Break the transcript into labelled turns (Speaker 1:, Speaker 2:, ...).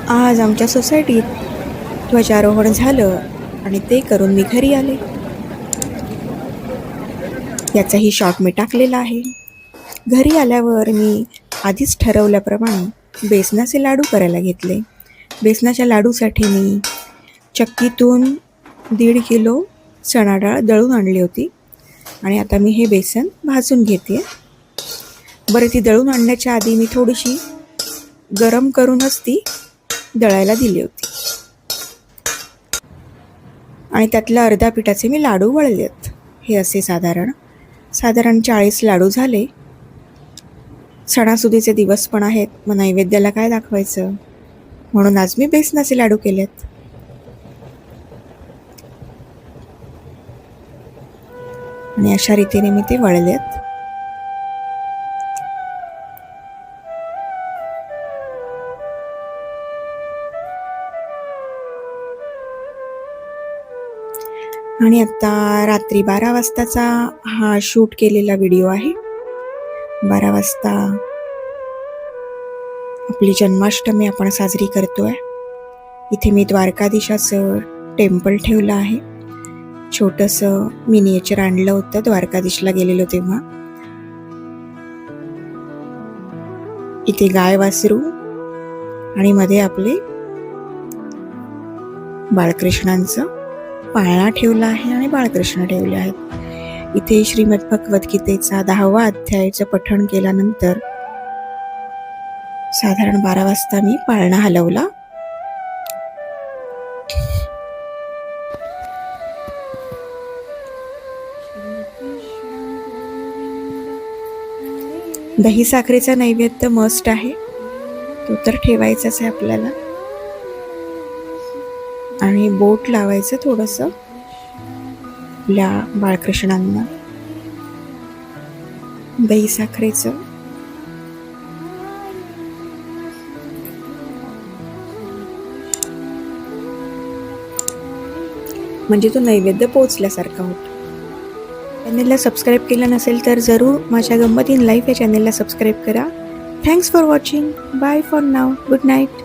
Speaker 1: आज आमच्या सोसायटीत ध्वजारोहण झालं आणि ते करून मी घरी आले. याचाही शॉर्ट मी टाकलेला आहे. घरी आल्यावर मी आधीच ठरवल्याप्रमाणे बेसनाचे लाडू करायला घेतले. बेसनाच्या लाडूसाठी मी चक्कीतून 1.5 किलो चणा डाळ दळून आणली होती आणि आता मी हे बेसन भाजून घेते. बरं, ती दळून आणण्याच्या आधी मी थोडीशी गरम करूनच ती दळायला दिली होती आणि त्यातल्या अर्ध्या पिठाचे मी लाडू वळलेत. हे असे साधारण 40 लाडू झाले. सणासुदीचे दिवस पण आहेत, मग नैवेद्याला काय दाखवायचं, म्हणून आज मी बेसनाचे लाडू केलेत. आणि अशा रीतीने मी ते वळलेत. आणि आता रात्री 12 वाजताचा हा शूट केलेला व्हिडिओ आहे. 12 वाजता आपली जन्माष्टमी आपण साजरी करतोय. इथे मी द्वारकाधीशाचं टेम्पल ठेवलं आहे. छोटंसं मिनिएचर आणलं होतं द्वारकाधीशला गेलेलो तेव्हा. इथे गाय वासरू आणि मध्ये आपले बाळकृष्णांचं पाळणा ठेवला आहे आणि बाळकृष्ण ठेवले आहेत. इथे श्रीमद भगवद्गीतेचा 10वा अध्यायाचं पठण केल्यानंतर साधारण 12 वाजता मी पाळणा हलवला. दही साखरेचा नैवेद्य मस्ट आहे, तो तर ठेवायचाच आहे आपल्याला. आणि बोट लावायचं थोडंसं आपल्या बाळकृष्णांना दही साखरेचं. म्हणजे तो नैवेद्य पोचल्यासारखा होतो. चॅनेलला सबस्क्राईब केलं नसेल तर जरूर माझ्या गंमत इन लाईफ या चॅनेलला सबस्क्राईब करा. Thanks for watching. Bye for now. Good night.